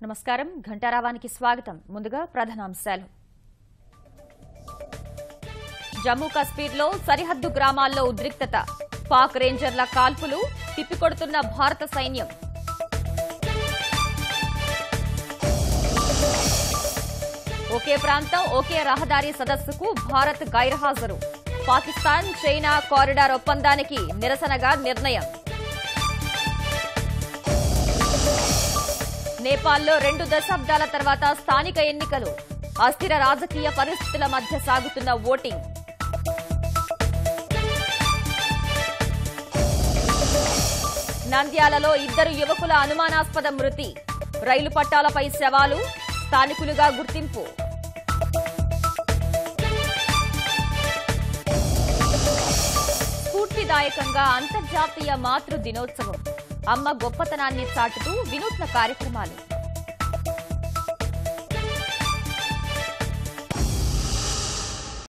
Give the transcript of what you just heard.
నమస్కారం ఘంటారావానికి స్వాగతం ముందుగా ప్రధానాంశాలు జమ్మూ కశ్మీర్లో సరిహద్దు గ్రామాల్లో ఉద్రిక్తత పాక్ రేంజర్ల కాల్పులు తిప్పికొడుతున్న భారత సైన్యం ఒకే ప్రాంతం ఒకే రహదారి సదస్సుకు భారత్ గైర్హాజరు పాకిస్తాన్ చైనా కారిడార్ ఒప్పందానికి నిరసనగా నిర్ణయం నేపాల్లో 2 దశాబ్దాల తర్వాత స్థానిక ఎన్నికలు అస్థిర రాజకీయ పరిస్థితుల మధ్య సాగుతున్న ఓటింగ్ నంద్యాలలో 2 యువకుల అనుమానాస్పద మృతి రైలు పట్టాలపై శవాలు స్థానికులుగా గుర్తింపు స్ఫూర్తిదాయకంగా అంతర్జాతీయ మాతృ దినోత్సవం అమ్మ గొప్పతనాన్ని చాటుతూ వినూత్న కార్యక్రమాలు